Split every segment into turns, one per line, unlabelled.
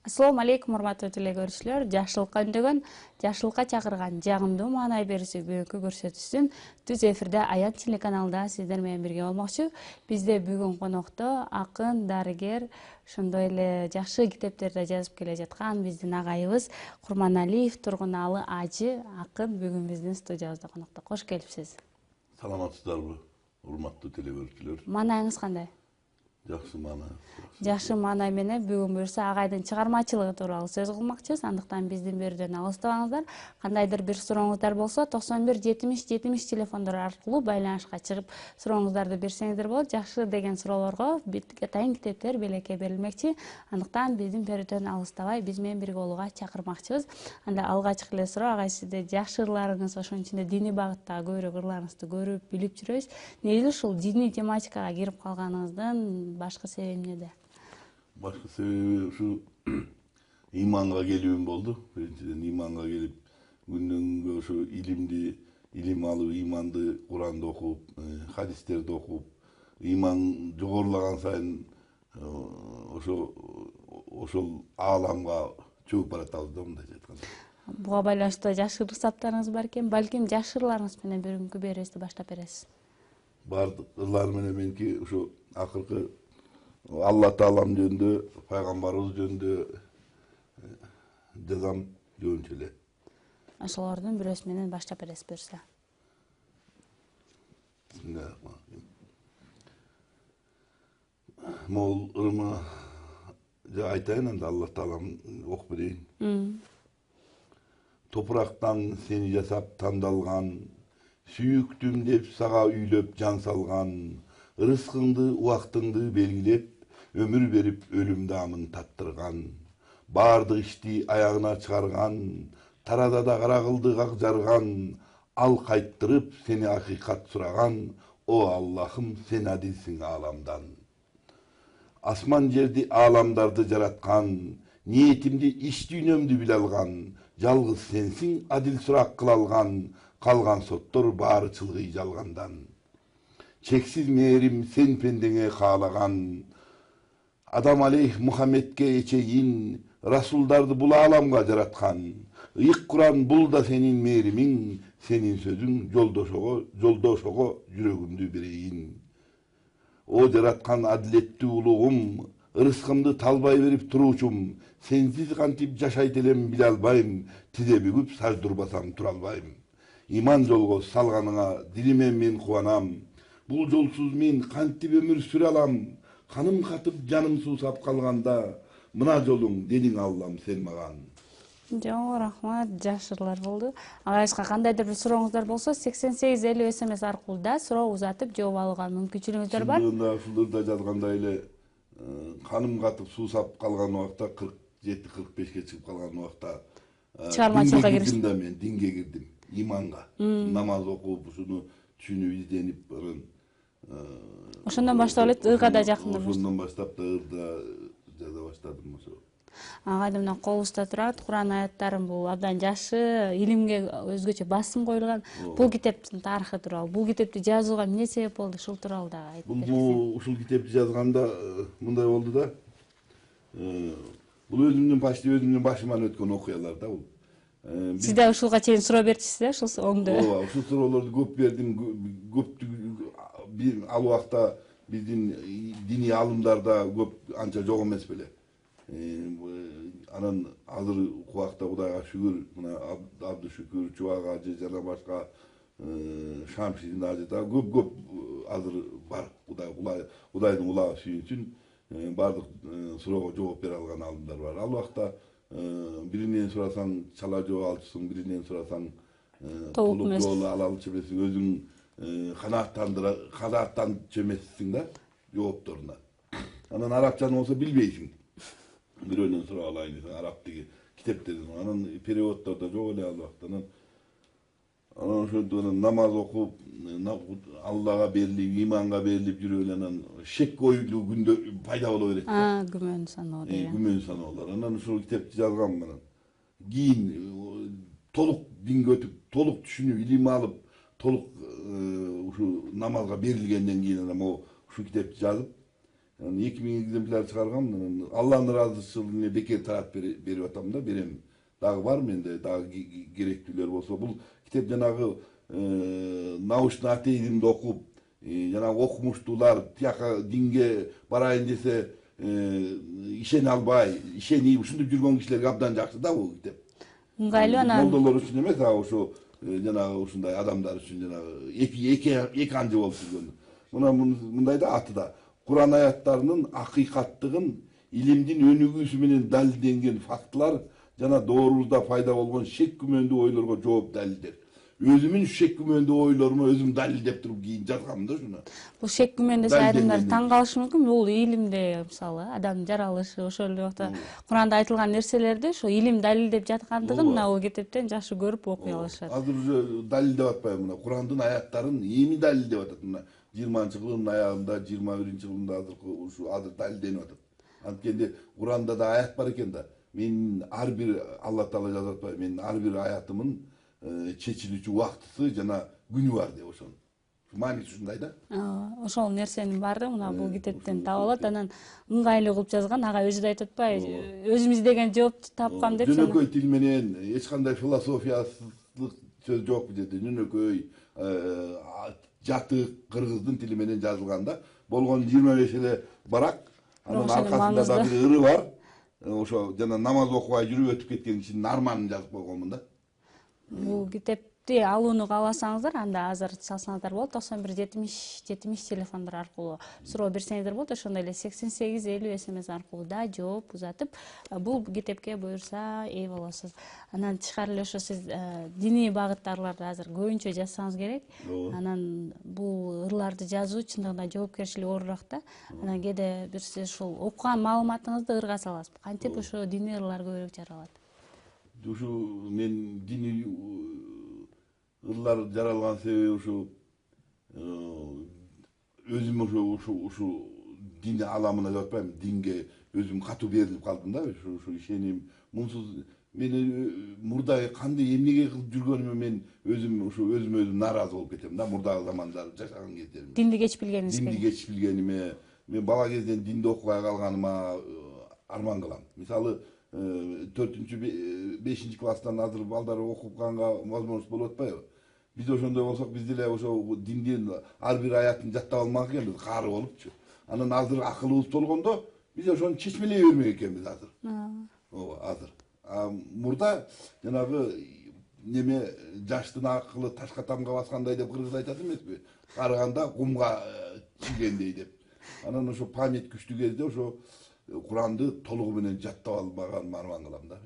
Assalamu алейкум, урматтуу телекөрүүчүлөр. Жакшылыкка үндөгөн, жакшылыкка чакырган жагымдуу маанай берүүчү бүгүнкү көрсөтүүсүн түз эфирде Аят телеканалында сиздер менен бирге болмокчу. Бизде бүгүн конокто акын, дарыгер, ошондой эле жакшы китептерди жазып келе жаткан биздин агайыбыз Курманалиев Тургуналы ажы акын бүгүн биздин студиябызда конокто. Кош келипсиз.
Саламатсыздарбы, урматтуу телекөрүүчүлөр?
Маанайыңыз кандай?
Жакшы маанай.
Жакшы маанай менен бүгүн буюрса агайдын чыгармачылыгы тууралуу сөз кылмакчыбыз. Андыктан биздин берүүдөн алыстабаңыздар. Кандайдыр бир сурооңуздар болсо 91 70 70 телефондору аркылуу байланышка чыгып сурооңуздарды берсеңиздер болот. Жакшы деген суроолорго атайын китептер белекке берилмекчи. Андыктан биздин берүүдөн алыстабай биз менен бирге болууга чакырмакчыбыз. Анда алгачкы эле суроо, агай сизде жакшы ырларыңыз, ошонун ичинде диний багыттагы көбүрөөк ырларыңызды көрүп, билип жүрөбүз. Неге ушул диний тематикага кирип калганыңыздын башкы себеби эмнеде?
Башкы себеби ушу иманга келүүм болду. Биринчиден иманга келип, күндөн күнгө ушу илим алып, иманды Куранды окуп, хадистерди окуп, иман жогорулаган сайын ошол ааламга чөгүп баратабыз да, мындайча айтканда.
Буга байланыштуу жакшы ырсаптарыңыз бар экен. Балким жакшы ырларыңыз менен бүгүнкү берүүбүздү баштап бересиз.
Бардык ырлар менен менки ушу акыркы Алла Таалам жөнүндө, пайгамбарыбыз жөнүндө жазам көбүнчө эле.
Ошолордун бирөөсү менен баштап бересиз буюрса.
Могул ырымы айтайын, анда Алла Таалам окуп берейин. Топурактан сени жасап тандалган, сүйүктүм деп сага үйлөп жан салган, ырыскыңды, убактыңды белгилеп, өмүр берип өлүм даамын таттырган, баардык ишти аягына чыгарган, таразада кара кылды ак жарган, ал кайттырып сени акыйкат сураган, о Аллахым, сен адилсиң ааламдан. Асман жерди ааламдарды жараткан, ниетимди иш дүйнөмдү биле алган, жалгыз сенсиң адил сурак кыла алган, калган соттор баары чылгый жалгандан. Чексиз мээрим сен пендеңе каалаган, Адам алейх Мухаммедке чейин расулдарды бул ааламга жараткан. Ыйык Куран бул да сенин мээримиң, сенин сөзүң жолдошого жүрөгүмдү берейин. О жараткан адилеттүү улугум, ырыскымды талбай берип туруучум, сенсиз кантип жашайт элем биле албайм, тизе бүгүп саждурбасам тура албайм. Иман жолго салганыңа дилимен мен кубанам. Бул жолсуз мен кантип өмүр сүрө алам? Каным катып жаным суусап калганда, мына жолуң денең Аллам сен маган.
Жок, рахмат, жакшы ырлар болду. Агайыбызга кандайдыр бир сурооңуздар болсо 8850 СМС аркылуу да суроо узатып жооп алууга мүмкүнчүлүгүңүздөр бар.
Ушуларда жазгандай эле каным катып суусап калган убакта 47-45-ке чыгып калган убакта
Чыгармачылыкка киришти.
Мен динге кирдим, иманга. Намаз окуп, ушуну түшүнүп изденип,
Ошондон баштап эле ыга да жакындап.
Ошондон баштап да ырда жаза баштадым ошо.
Агайдын мына колубузда турат Куран аяттарын, бул абдан жакшы, илимге өзгөчө басым коюлган. Бул китептин тарыхы тууралуу, бул китепти жазууга эмне себеп болду, ушул тууралуу да айтып берсеңиз.
Ушул китепти жазганда мындай болду да. Бул өзүмдүн башыман өткөн окуялар да бул.
Сиз да ушулга чейин суроо берчисиз да, ушул оңдо.
Ооба, ушул суроолорду көп бердим. Ал убакта биздин диний алымдарда көп анча жок эмес беле. Анан азыр убакта Кудайга шүгүр, мына Абдышүкүр, Чубак ажы жана башка Шамшидин ажы да көп азыр бар. Кудайдын кулагы сүйүнсүн, бардык суроого жооп бере алган алымдар бар. Ал убакта биринен сурасаң чала жооп алчысың, биринен сурасаң толук жооп ала алчу эмессиң, өзүң канааттанчу эмессиң да жоопторуна. Анан арабчаны болсо билбейсиң. Бирөөнөн сурап алайын десең, араб тиги китептерден, анан переводдордо жок эле ал убакта. Анан ошентип намаз окуп, Аллага берилип, иманга берилип жүрүп эле анан шек ойлуу күндөр пайда боло берет.
Күмөн саноо деген.
Күмөн саноолор. Анан ушул китепти жазгам менен. Кийин толук динге өтүп, толук түшүнүп, илим алып, толук ушу намазга берилгенден кийин анан ушул китепти жазып, 2000 экземпляр чыгаргам. Алланын ыраазычылыгына бекер таратып берип атам да, берем. Дагы бар менде, дагы керектүүлөр болсо. Бул китеп жанагы научный атеизмди окуп, жанагы окумуштуулар тияка динге барайын десе ишене албай, ишенип ушинтип жүргөн кишилерге абдан жакшы да бул китеп.
Ыңгайлуу анан
Молдолор үчүн эмес, ошо жанагы ушундай адамдар үчүн жанагы эки анжы болуп жүргөн. Мына мындай да аты да. Куран аяттарынын акыйкаттыгын илимдин өнүгүүсү менен далилденген фактылар жана доорубузда пайда болгон шек күмөндүү ойлорго жооп далилдер. Өзүмүн шек күмөндүү ойлорума өзүм далилдеп туруп кийин жазгам да ушуну.
бул шек күмөндө адамдар таң калышы мүмкүн. Бул илимде мисалы адамдын жаралышы, ошол эле убакта Куранда айтылган нерселерди ошо илим далилдеп жаткандыгын мына бул китептен жакшы көрүп окуй алышат.
Азыр уже далилдеп атпайбы, мына Курандын аяттарын эми далилдеп атат. Мына 20-кылымдын аягында, 21-кылымда азыр далилденип атат. Анткенде Куранда да аят бар экен да. Мен ар бир Алла Таала жазып атпайбы, менин ар бир аятымын чечилүүчү убактысы жана күнү бар деп ошон. Мааниси ушундай да.
Ошол нерсенин баары мына бул китептен таап алат. Анан ыңгайлуу кылып жазган, ага өзү да айтып атпайбы, өзүм издеген жоопту тапкам деп.
Жөнөкөй тил менен эч кандай философиялык сөз жок бул жерде. Жөнөкөй жатык кыргыздын тили менен жазылган да. Болгон 25 эле барак. Анын аркасында да бир ыры бар. Ошо жана намаз окубай жүрүп өтүп кеткен кишинин арманын жазып койгонмун да.
Бул китепти алууну кааласаңыздар, анда азыр чалсаңыздар болот. 91-70-70 телефондор аркылуу суроо берсеңиздер болот. Ошондой эле 8850 СМС аркылуу да жооп узатып, бул китепке буюрса ээ болосуз. Анан тышкары эле ошо сиз диний багыттагыларды азыр көбүнчө жазсаңыз керек. Анан бул ырларды жазуу чындыгында жоопкерчилиги оорураак да. Анан кээде бир сиз ушул окуган маалыматыңызды ырга саласыз. Кантип ошо диний ырлар көбүрөөк жаралат?
Ушу мен диний ырлар жаралган себеби ушу өзүм ушу дин аламына деп атпайм, динге өзүм катуу берилип калдым да, ушу ишеним. Мунсуз мен мурда кандай эмнеге кылып жүргөнүмө мен өзүм нааразы болуп кетем да, мурдагы замандар жашаган кездерим.
Динди кеч билгениңизге.
Динди кеч билгениме, мен бала кезден динди окубай калганыма арман кылам. Мисалы 4-5 класстан азыр балдар окуганга возможность болуп атпайбы? Биз ошондой болсок, биз деле ошо диндин ар бир аятын жаттап алмак экенбиз, каары болупчу. Анан азыр акылыбыз толгондо биз ошону чечмелей бермек экенбиз азыр. Ооба, азыр. Мурда жанагы неме жаштын акылы ташка тамга баскандай деп кыргыз айтат эмеспи? Карыганда кумга чигендей деп. Анан ошо память күчтүү кезде ошо Куранды толугу менен жаттап албаганыма арман кылам да.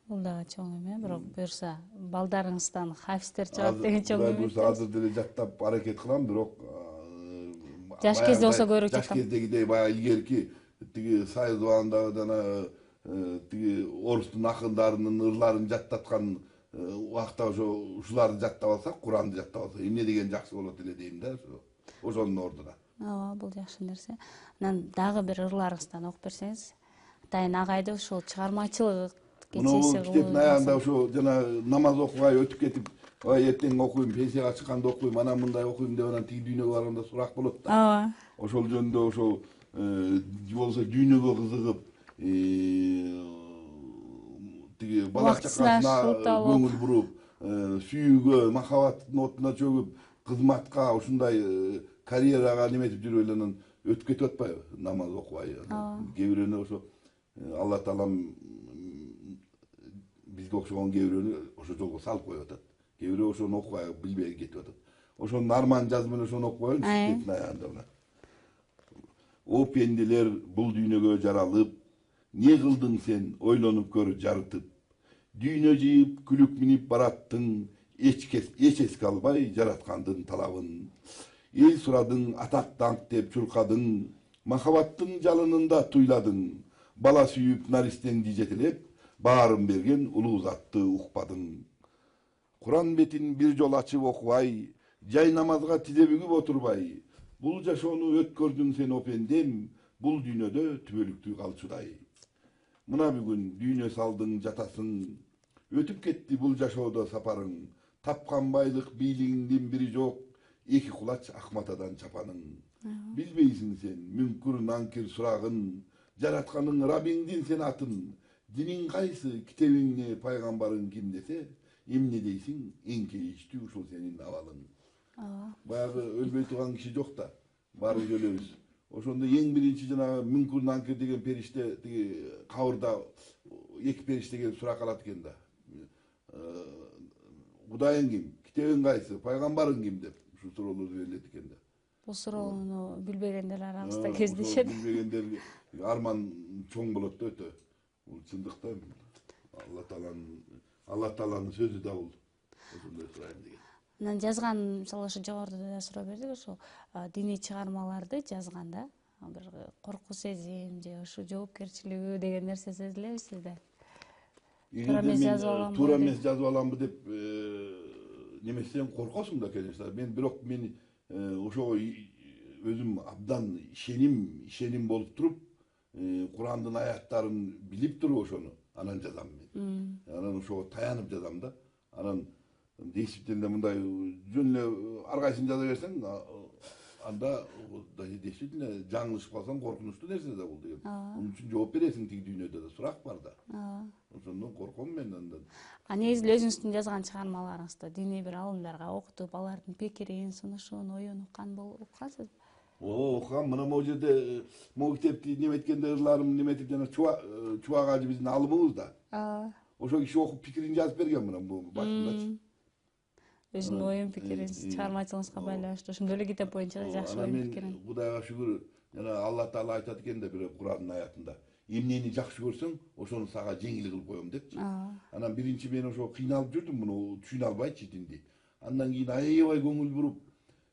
Бул дагы чоң эме, бирок буюрса балдарыңыздан хафистер чыгат деген чоң эме.
Азыр деле жаттап аракет кылам, бирок
жаш кезде болсо көбүрөөк
жаш кездегидей баягы илгерки тиги Сайыз убагындагы жана тиги орустун акындарынын ырларын жаттаткан убакта ушуларды жаттап алсак, Куранды жаттап алсак, эмне деген жакшы болот эле дейм да, ошонун ордуна.
Ооба, бул жакшы нерсе. Анан дагы бир ырларыңыздан окуп берсеңиз, атайын агайды ушул чыгармачылык кечеси кылуу.
Китептин аягында ошо жана намаз окубай өтүп кетип, эртең окуйм, пенсияга чыкканда окуйм, анан мындай окуйм деп анан тиги дүйнөгө барганда сурак болот да.
Ооба.
Ошол жөнүндө ошо болсо дүйнөгө кызыгып, тиги бала чакасына көңүл буруп, сүйүүгө, махабаттын отуна чөгүп, кызматка, ушундай карьерага неметип жүрүп эле анан өтүп кетип атпайбы, намаз окубай. Кээ бирөөнө ошо Алла Таалам бизге окшогон кээ бирөөнү ошо жолго салып коюп атат. Кээ бирөө ошону окубай билбей кетип атат. Ошонун арман жазып менен ошону окуп коеюнчу китептин аягында мына. О пенделер бул дүйнөгө жаралып, не кылдың сен ойлонуп көр жарытып. Дүйнө жыйып күлүп минип бараттың, эч эске албай жараткандын талабын. Эл сурадың, атак даңк деп чуркадың, махабаттын жалынында туйладың. Бала сүйүп наристеңди жетелеп, баарын берген улуу затты укпадың. Куран бетин бир жол ачып окубай, жай намазга тизе бүгүп отурбай. Бул жашоону өткөрдүң сен опендем, бул дүйнөдө түбөлүктүү калчудай. Мына бүгүн дүйнө салдың жатасың, өтүп кетти бул жашоодо сапарың. Тапкан байлык бийлигиңдин бири жок, эки кулач ак матадан чапаның. Bilbeysin sen münkür nankir suragın, jaratkanyň Rabbingdin sen atın. Dinin kaysı, kitebinge paygambarın kim dese, emne deysin, enkeyişti uşul senin avalın. Bayağı ölbey tugan kişi yok da, barı jölöbüz. Oşonda eң birinci janagı münkür nankir degen perişte, kavurda iki perişte gelip surak alat eken da. Kudayın kim, kitebin kaysı, paygambarın kim dep, şu soruları verilet eken da.
Бул суроону билбегендер арабызда кездешет.
Билбегендер арман чоң болот да өтө. Бул чындыкта Алла Тааланын сөзү да бул. Ошондой сурайын деген.
Анан жазган, мисалы ошо жогоруда да суроо бердик, ошо диний чыгармаларды жазганда бир коркуу сезим же ошо жоопкерчилиги деген нерсе сезилеби сизде? Туура эмес жазып аламбы?
Туура эмес жазып аламбы деп немесен коркосуң да, конечно. Бирок мен ошого өзүм абдан ишеним болуп туруп, Курандын аяттарын билип туруп ошону анан жазам мен. Анан ошого таянып жазам да. Анан действительно мындай жөн эле ар кайсын жаза берсең, анда действительно жаңылышып калсаң коркунучтуу нерсе да бул деген. Мун үчүн жооп бересиң тиги дүйнөдө да, сурак бар да. Ошондон корком мен андан.
Негизи өзүңүздүн жазган чыгармаларыңызда диний бир алымдарга окутуп, алардын пикирин, сунушун, оюн уккан окугансызбы?
Окугам. Мына могу жерде могу китепти неметкенде ырларым неметип жана Чубак ажы биздин алымыбыз да. Ошо киши окуп пикирин жазып берген мына бул башындачы.
Өзүнүн оюн пикирин чыгармачылыгыңызга байланыштуу ошондой эле китеп боюнча да жакшы оюн пикирин.
Мен Кудайга шүгүр, жана Алла Таала айтат экен да бир Курандын аятында. Эмнени жакшы көрсөң, ошону сага жеңил кылып коем депчи. Анан биринчи мен ошо кыйналып жүрдүм, муну түшүнө албайчы динди. Андан кийин аябай көңүл буруп,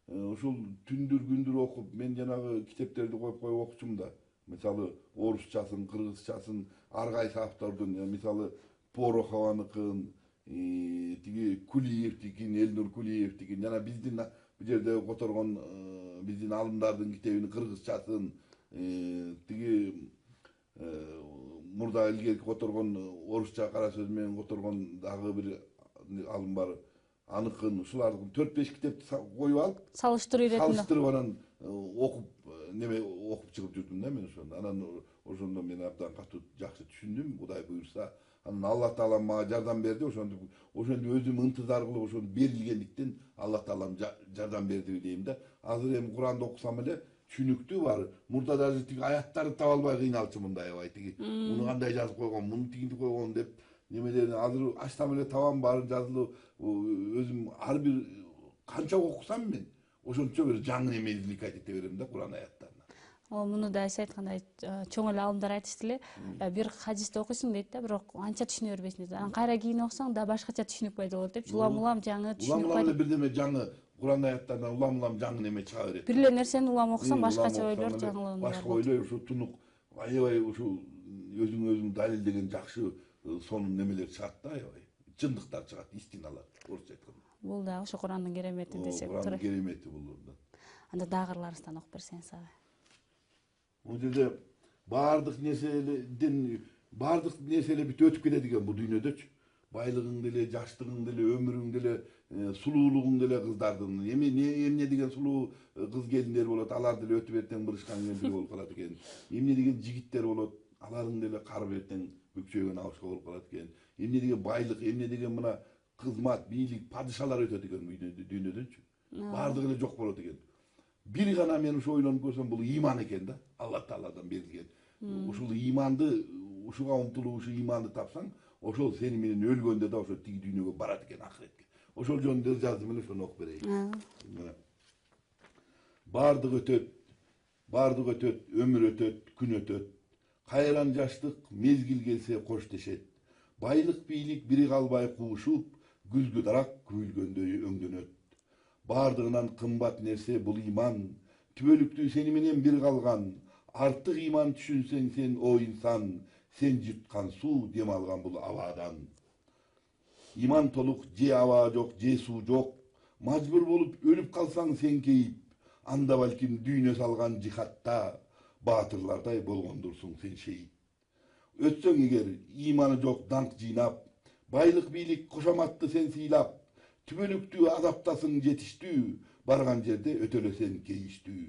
ошол түндүр күндүр окуп, мен жанагы китептерди коюп окучумун да. Мисалы орусчасын, кыргызчасын, ар кайсы автордун, мисалы Порохованыкын, тиги Кулиевдикин, Элнур Кулиевдикин, жана биздин бу жерде которгон биздин алымдардын китебин кыргызчасын, тиги мурда илгерки которгон орусча кара сөз менен которгон дагы бир алым бар. Аныкын, ушулардын 4-5 китепти коюп алып,
салыштыруу иретинде.
Салыштырып анан окуп чыгып жүрдүм да мен ошондо. Анан ошондо мен абдан катуу жакшы түшүндүм, Кудай буйрса. Анан Алла Таала мага жардам берди, ошондо өзүм ынтызар кылып ошону берилгендиктен Алла Таалам жардам берди дейм да. Азыр эми Куранды окусам эле түшүнүктүү бар. Мурда даже тиги аяттарды таба албай кыйналчумун да, аябай тиги. Муну кандай жазып койгон, муну тигинди койгон деп немелерин азыр ачсам эле табам баарын жазылып, өзүм ар бир канча окусам мен ошончо бир жаңы неме извлекать эте берем да Куран аяттарына.
Муну да сиз айткандай чоң эле алымдар айтышты эле. Бир хадисти окуйсуң дейт да, бирок анча түшүнө бербейсиң дейт. Анан кайра кийин окусаң да башкача түшүнүк пайда болот деп, улам жаңы түшүнүк пайда.
Бирдеме жаңы Куран аяттарынан улам жаңы неме чыга берет.
Бир эле нерсени улам окусаң башкача ойлор жаңыланат.
Башка ойлор ушу тунук аябай ушу өзүң далилдеген жакшы сонун немелер чыгат да, аябай. Чындыктар чыгат, истиналар, орусча айтканда.
Бул да ошо Курандын керемети десек туура.
Курандын керемети бул.
Анда дагырларыңыздан окуп берсеңиз ага.
Бул жерде баардык нерселер бүт өтүп кетет экен бул дүйнөдөчү. Байлыгың деле, жаштыгың деле, өмүрүң деле, сулуулугуң деле кыздардын. Эмне деген сулуу кыз келиндер болот, алар деле өтүп эртең бырышкан кемпир болуп калат экен. Эмне деген жигиттер болот, аларың деле карып эртең бүкчөйгөн абышка болуп калат экен. Эмне деген байлык, эмне деген мына кызмат, бийлик, падышалар өтөт экен дүйнөдөнчү. Баардыгы эле жок болот экен. Бир гана мен ушу ойлонуп көрсөм, бул иман экен да, Алла Тааладан берилген. Ушул иманды, ушуга умтулуп, ушу иманды тапсаң, ошол сени менен өлгөндө да ошо тиги дүйнөгө барат экен акыретке. Ошол жөнүндө жаздым эле, ошону окуп берейин. Баардык өтөт, өмүр өтөт, күн өтөт. Кайран жаштык мезгил келсе кош дешет. Байлык, бийлик бири калбай куушуп, күзгү дарак күйлгөндөй өңдөнөт. Баардыгынан кымбат нерсе бул иман, түбөлүктүү сени менен бир калган. Артык иман түшүнсең сен о инсан, сен жуткан суу дем алган бул абадан. Иман толук же аба жок, же суу жок. Мажбур болуп өлүп калсаң сен кейип, анда балким дүйнө салган жихатта баатырлардай болгондурсуң сен шейит. Өтсөң эгер иманы жок даңк жыйнап, байлык бийлик кошоматты сен сыйлап, түбөлүктүү азаптасың жетиштүү, барган жерде өтөлөсен кейиштүү.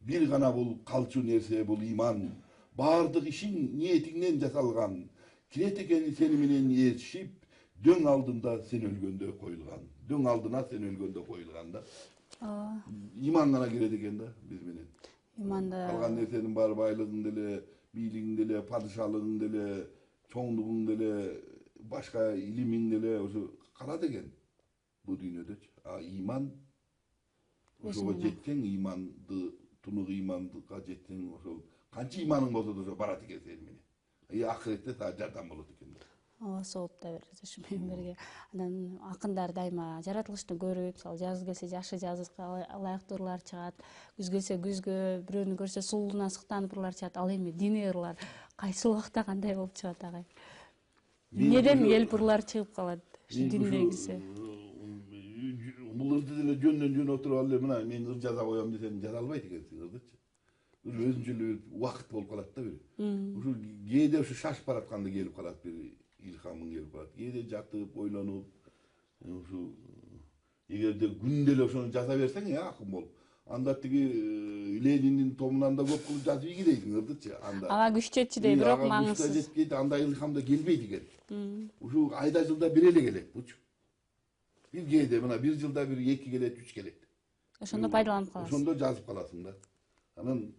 бир гана бул калчу нерсе, бул иман. Бардык ишиң ниетиңден жасалган. Кирет экени сени менен ээрчишип, дөң алдында сен өлгөндө коюлган. Дөң алдына сен өлгөндө коюлган да. Иман гана кирет экен да биз менен.
Иманда
Калган нерсенин баары байлыгың деле, бийлигиң деле, падышалыгың деле, чоңдугуң деле, башка илимиң деле ошо калат экен бул дүйнөдөчү. А иман ошого жетсең, иманды, тунук имандыкка жетсең, ошол канча иманың болсо да ошо барат экен сени менен. Акыретте сага жардам болот экен.
ооба, сооп да берет ушу менен бирге. Анан акындар дайыма жаратылышты көрүп, мисалы жаз келсе жакшы жазга ылайыктуулар чыгат, күз келсе күзгө, бирөөнү көрсө сулууна сыктанып ырлар чыгат. Ал эми диний ырлар кайсы убакта кандай болуп чыгат агай? Эмнеден келип ырлар чыгып калат ушу диндегиси?
Бул ырды деле жөндөн жөн отуруп алып эле мына мен ыр жаза коем десем жаза албайт экенсиң ырдычы. Өзүнчө эле бир убакыт болуп калат да бир. Ушу кээде ушу шашып баратканда келип калат бир илхамың келип калат. Кээде жатып, ойлонуп, ушу эгерде күндө эле ошону жаза берсең, акын болуп, анда тиги Ленинин томунан да көп кылып жазып ийгилейсиң ырдычы.
Ага күч жетчү дейт, бирок маңызсыз.
Жетпейт, андай илхам да келбейт экен. Ушу айда жылда бир эле келет бучу. Бир кээде мына бир жылда бир 2 келет, 3 келет.
Ошондо пайдаланып каласың.
Ошондо жазып каласың да. Анан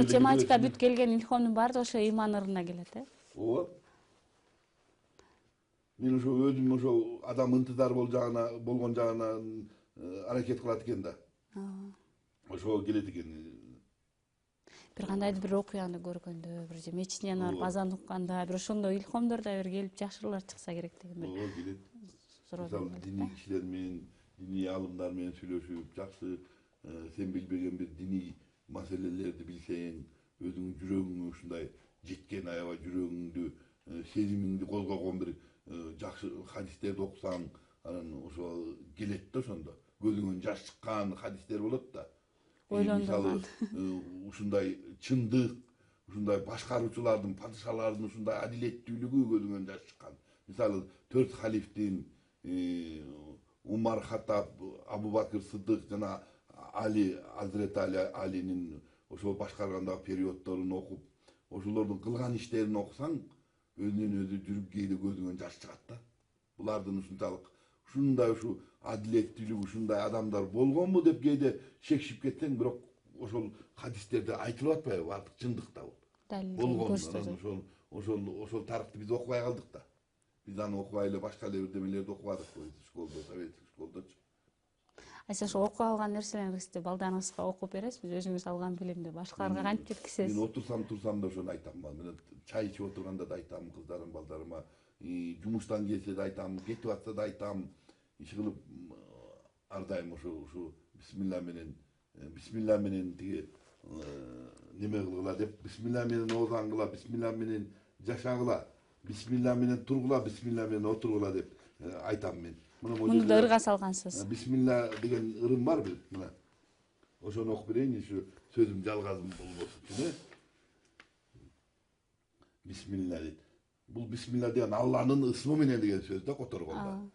тематика бүт келген илхомдун баары ошо иман ырына келет,
ооба. Мен ошо өзүм ошо адам ынтызар болгон жагына аракет кылат экен да. Ошого келет экен.
Бир кандайдыр бир окуяны көргөндө, бир мечитинен барып азан укканда, бир ошондой илхомдор да бир келип жакшырлар чыкса керек деген бир.
Ооба, келет. Мисалы диний кишилер менен, диний алымдар менен сүйлөшүп, жакшы сен билбеген бир диний маселелерди билсең, өзүңүн жүрөгүңө ушундай жеткен аябай жүрөгүңдү, сезимиңди козгогон бир жакшы хадистерди окусаң, анан ошо келет да ошондо. Көзүңөн жаш чыккан хадистер болот да. Мисалы ушундай чындык, ушундай башкаруучулардын, падышалардын ушундай адилеттүүлүгү көзүңөн жаш чыккан. Мисалы 4 халифтин Умар Хаттаб, Абу Бакыр Сыдык жана Али, Азрет Алинин ошол башкаргандагы периоддорун окуп, ошолордун кылган иштерин окусаң, өзүнөн өзү жүрүп кээде көзүңөн жаш чыгат да. Булардын ушунчалык ушундай ушу адилеттүүлүк, ушундай адамдар болгонбу деп кээде шекшип кетсең, бирок ошол хадистерде айтылып атпайбы, бардык чындык да бул. Болгон ошол тарыхты биз окубай калдык да. Биз аны окубай эле башка эле бир демелерди окубадык школдо, советтик школдочу.
Сиз ошо окуп алган нерселериңизди балдарыңызга окуп бересизби? Өзүңүз алган билимди башкаларга кантип жеткизесиз?
Мен отурсам да ошону айтам. Мен чай ичип отурганда да айтам кыздарым, балдарыма, жумуштан келсе да айтам, кетип атса да айтам. Иш кылып ар дайым ушу бисмилла менен тиги неме кылгыла деп, бисмилла менен оозангыла, бисмилла менен жашагыла, бисмилла менен тургула, бисмилла менен отургула деп айтам мен.
Муну да ырга салгансыз.
Бисмилла деген ырым бар бир, мына. Ошону окуп берейин, ушу сөзүм жалгазым болбосун үчүн. Бисмилла дейт. Бул бисмилла деген Алланын ысмы менен деген сөз да которгондо.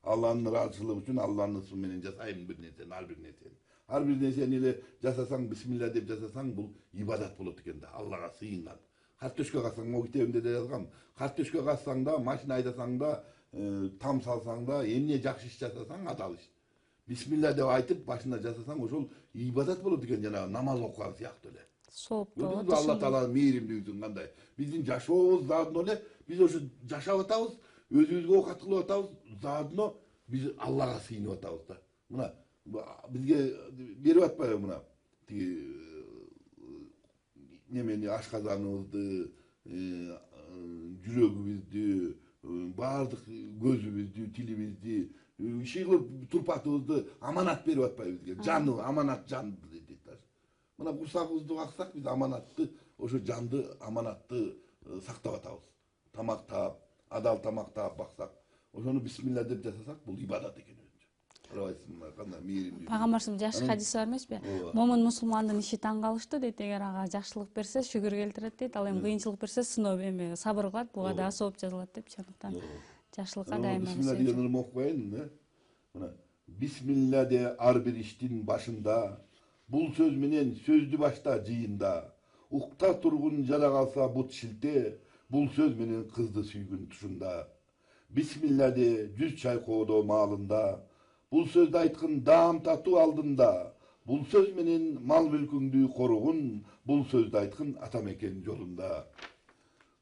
Алланын ыраазычылыгы үчүн Алланын ысмы менен жасайм бир нерсени, ар бир нерсени. Ар бир нерсени эле жасасаң, бисмилла деп жасасаң, бул ибадат болот экен да, Аллага сыйынган. Картөшкө кассаң, могу китебимде да жазгам. Картөшкө кассаң да, машина айдасаң да, там салсаң да, эмне жакшы иш жасасаң, адал иш. Бисмилла деп айтып, башында жасасаң, ошол ибадат болот экен, жана намаз окуган сыяктуу эле.
Сооп болот.
Алла Тааланын мээримдүүлүгүн кандай. Биздин жашообуз заодно эле, биз ошо жашап атабыз, өзүбүзгө оокат кылып атабыз, заодно биз Аллага сыйынып атабыз да. Мына бизге берип атпайбы мына тиги немени ашказаныбызды, жүрөгүбүздү, баардык көзүбүздү, тилибизди, иши кылып турпатыбызды аманат берип атпайбы бизге. Жаны, аманат жанды дейт да. Мына курсагыбызды баксак, биз аманатты, ошо жанды, аманатты сактап атабыз. Тамактап, адал тамактап баксак, ошону бисмилла деп жасасак, бул ибадат экен өзүнчө. Карабайсызбы, кандай мээримдүү.
Пайгамбарыбыздын жакшы хадиси бар эмеспи? Момун мусулмандын иши таң калыштуу дейт, эгер ага жакшылык берсе, шүгүр келтирет дейт, ал эми кыйынчылык берсе, сыноо эме сабыр кылат, буга дагы сооп жазылат деп, ошондуктан жакшылыкка дайыма.
Бисмилла деген ырым окуп коеюн, мына. Бисмилла де ар бир иштин башында, Бул сөз менен сөздү башта жыйында. Укта тургун жара калса бут шилте, бул сөз менен кызды сүйгүн тушунда. Бисмилла де жүз чайкоодо маалында, бул сөздү айткын даам татуу алдында. Бул сөз менен мал мүлкүңдү коругун, бул сөздү айткын ата мекен жолунда.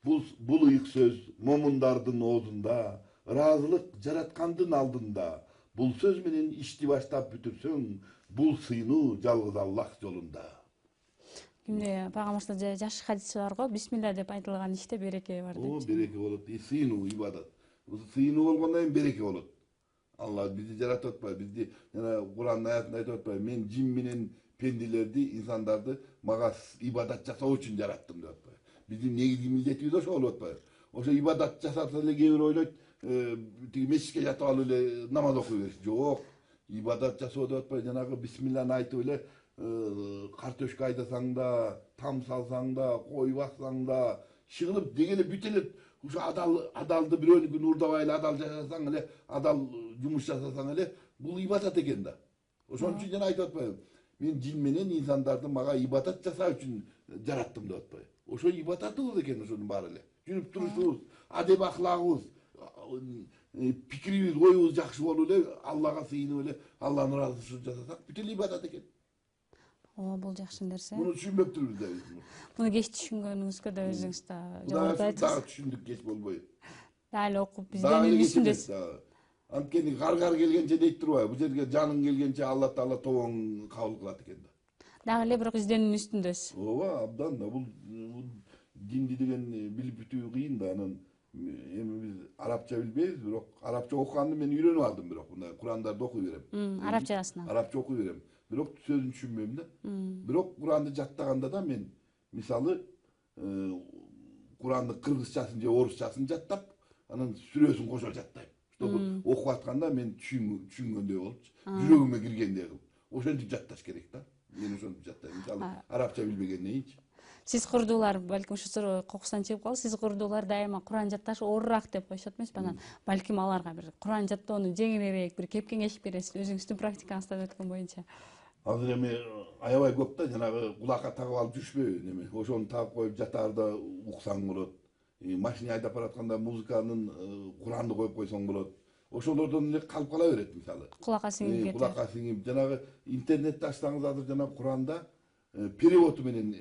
Бул ыйык сөз момундардын оозунда, ыраазылык жараткандын алдында. Бул сөз менен ишти баштап бүтүрсөң, бул сыйнуу жалгыз Аллах жолунда.
Кимде пайгамбарда жаш хадиси бар го, бисмилла деп айтылган иште береке бар деп.
Береке болот. Сыйнуу ибадат. Сыйнуу болгондон кийин береке болот. Алла бизди жаратып атпайбы, бизди жана Курандын аятында айтып атпайбы, мен жин менен пенделерди, инсандарды мага ибадат жасоо үчүн жараттым деп атпайбы. Биздин негизги милдетибиз ошо болуп атпайбы. Ошо ибадат жасаса эле кээ бир ойлойт, тиги мешитке жатып алып эле намаз окуй бериш. Жок. Ибадат жасоо деп атпайбы, жанагы бисмилланы айтып эле картөшкө айдасаң да, там салсаң да, кой баксаң да, шыгылып деге эле бүт эле ушу адалды бирөөнүкүн уурдабай эле адал жашасаң эле, адал жумуш жасасаң эле, бул ибадат экен да. Ошон үчүн жана айтып атпайбы, мен жин менен инсандарды мага ибадат жасаа үчүн жараттым деп атпайбы. Ошо ибадатыбыз экен ошонун баары эле. Жүрүп турушубуз, адеп аклагыбыз, пикирибиз, оюбуз жакшы болуп эле, Аллага сыйынып эле, Алланын ыраазычылыгын жасасак, бүт эле ибадат экен.
Бул жакшы нерсе.
Муну түшүнбөптүрбүз да биз.
Муну кеч түшүнгөнүңүзгө да өзүңүз да жогорку айтыңыз.
Дагы түшүндүк кеч болбой.
Дагы окуп бизден үстүндөсүз.
Анткени кар келгенче дейт турбайбы, бул жерге жаның келгенче Алла Таала тобоң кабыл кылат экен да.
Дагы эле бирок изденүүнүн үстүндөсүз.
Ооба, абдан да. Бул динди деген билип бүтүү кыйын да. Анан эми биз арабча билбейбиз, бирок арабча окуганды мен үйрөнүп алдым, бирок мындай Курандарды окуй берем.
Арабчасына.
Арабча окуй берем. Бирок сөзүн түшүнбөйм да. Бирок Куранды жаттаганда да мен мисалы Куранды кыргызчасын же орусчасын жаттап, анан сүрөсүн кошо жаттайм. Чтобы окуп атканда мен түшүнгөндөй болупчу, жүрөгүмө киргендей кылып. Ошентип жатташ керек да. Мен ошентип жаттайм. Мисалы арабча билбегенден кийинчи.
Сиз курдуулар, балким ушу суроо кокусунан чыгып калды, сиз курдуулар дайыма Куран жатташ оорураак деп коюшат эмеспи? Анан балким аларга бир Куран жаттоону жеңилирээк бир кеп кеңеш бересиз, өзүңүздүн практикаңыздан өткөн боюнча.
Азыр эми аябай көп да, жанагы кулакка тагып алып жүрүшпөйбү неме. Ошону тагып коюп жатаарда уксаң болот. Машина айдап баратканда музыканын Куранды коюп койсоң болот. Ошолордон эле калып кала берет мисалы.
Кулакка сиңип кетет.
Кулакка сиңип, жанагы интернетте ачсаңыз азыр жанагы Куранда переводу менен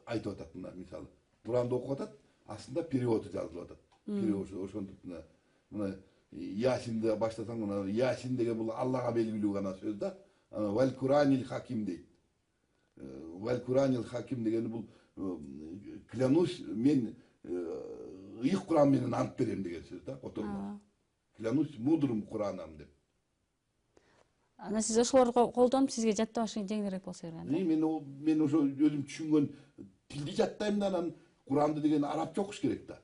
айтып атат мына мисалы. Куранды окуп атат, астында переводу жазылып атат. Перевод ошентип мына Ясинде баштасаң, мына Ясин деген бул Аллага белгилүү гана сөз да. Вал Куранил Хаким дейт. Вал Куранил Хаким деген бул клянусь мен ыйык Куран менен ант берем деген сөз да, котормо. Клянусь мудрым Кураном деп.
Анан сиз ошолорду колдонуп сизге жаттабаш жеңилирээк болсо керек да.
Мен ошо өзүм түшүнгөн тилди жаттайм да, анан Куранды деген арабча окуш керек да.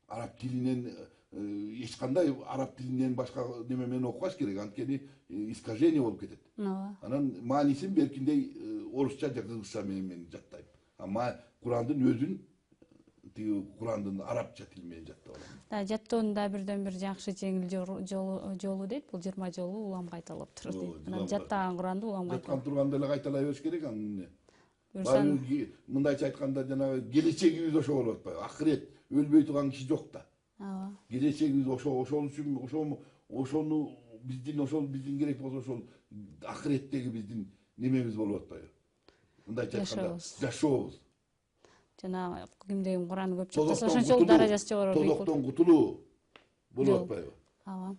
Араб тилинен эч кандай араб тилинен башка неме менен окубаш керек, анткени искажение болуп кетет. Анан маанисин беркиндей орусча же кыргызча менен жаттайм. Ама Курандын өзүн тиги Курандын арабча тили менен жаттап алам.
Да, жаттоонун да бирден бир жакшы жеңил жолу дейт, бул 20 жолу улам кайталап тур дейт. Анан жаттаган Куранды улам кайталап.
Жаткан турганда эле кайталай бериш керек анын. Мындайча айтканда жанагы келечегибиз ошо болуп атпайбы? Акырет өлбөй турган киши жок да. Келечегибиз ошол үчүн ошону биздин керек болсо ошол акыреттеги биздин немебиз болуп атпайбы? Мындайча айтканда жашообуз.
Жана кимдегим Куранды көп жаттаса ошончолук даражасы жогору болот.
Тозоктон кутулуу болуп атпайбы?
Ооба.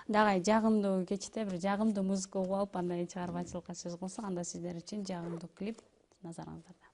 Дагы жагымдуу кечте бир жагымдуу музыка угуп алып, андан чыгармачылыкка сөз кылсак, анда сиздер үчүн жагымдуу клип назарыңыздарда.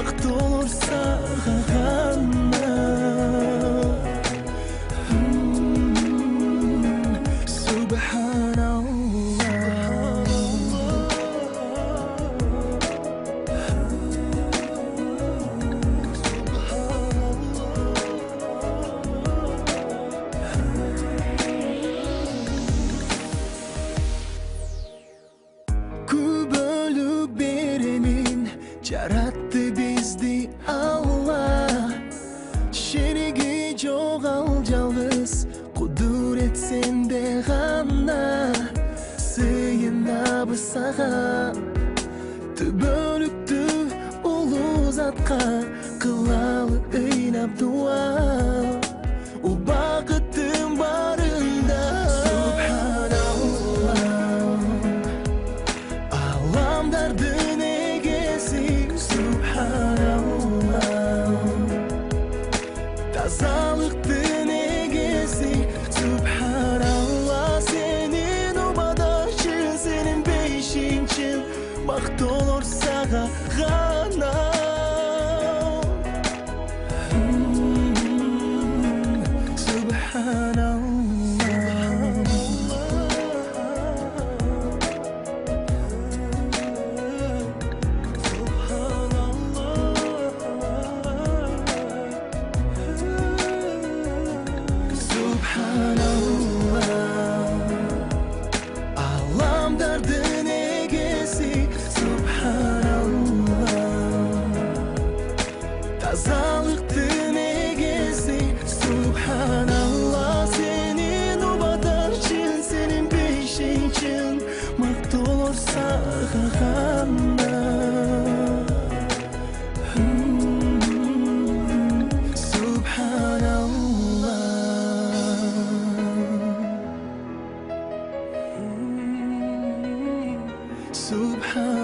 бақыт olur саған Yarattı bizdi Allah Şerigi çoğal жалғыз Kudret sende gana Sıyınabı sağa Tübölüktü ulu zatqa Kılalı ıynap dua O bakıttım barında Subhanallah Alamdardın egesi Subhanallah Tazalıktın egesi Subhanallah Senin obadaşın senin beşinçin Baxt olur sağa gana Tazalıktın egesi Subhanallah Senin obadaşın senin beşinçin Makt olur sağağanda Subhanallah Subhanallah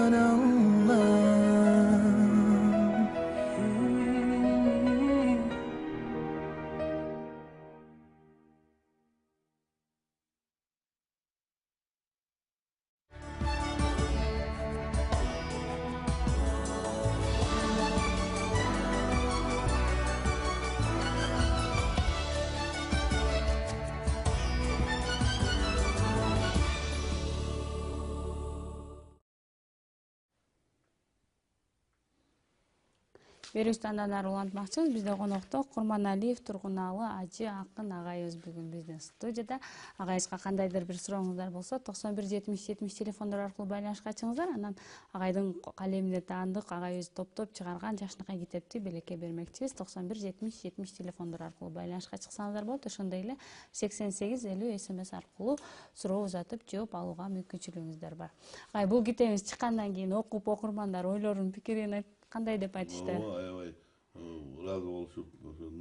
Берүүстү андан ары улантмакчыбыз. Бизде конокто Курманалиев Тургунаалы ажы акын агайыбыз бүгүн биздин студияда. Агайыбызга кандайдыр бир сурооңуздар болсо 91-70-70 телефондор аркылуу байланышка чыгыңыздар. Анан агайдын калемине таандык агайыбыз топтоп чыгарган жашынакай китепти белекке бермекчибиз. 91-70-70 телефондор аркылуу байланышка чыксаңыздар болот. Ошондой эле 88-50 СМС аркылуу суроо узатып жооп алууга мүмкүнчүлүгүңүздөр бар. Агай, бул китебиңиз чыккандан кийин окуп окурмандар ойлорун, пикирин кандай деп айтышты?
Аябай ыраазы болушуп,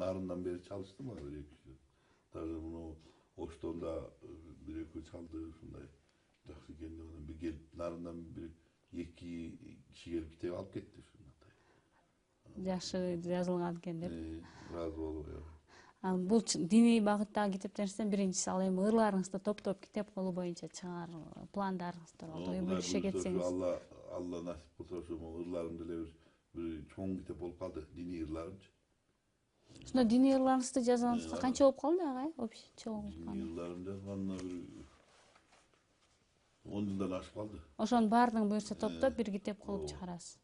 нарындан бери чалыштым азыр эки. Даже муну Оштонда бир экөө чалды, ушундай жакшы экен деп анан бир келип нарындан бир эки киши келип китеп алып кетти ушундай.
Жакшы жазылган экен деп.
Ыраазы болуп.
Бул диний багыттагы китептериңизден биринчиси ал эми ырларыңызды топтоп китеп кылуу боюнча чыгар пландарыңыздар болду. Ой бөлүшө кетсеңиз.
Алла насип кылса ошо ырларымды эле bir çoğun kitap olup kaldı, dini yıllarımca.
Şuna dini yıllarınızda жазганыңызга kança olup kaldı ağay?
Dini yıllarımda bana bir 10 yıldan aşıp kaldı.
Ошонун баардыгын буюрса топтоп бир китеп кылып чыгарасыз.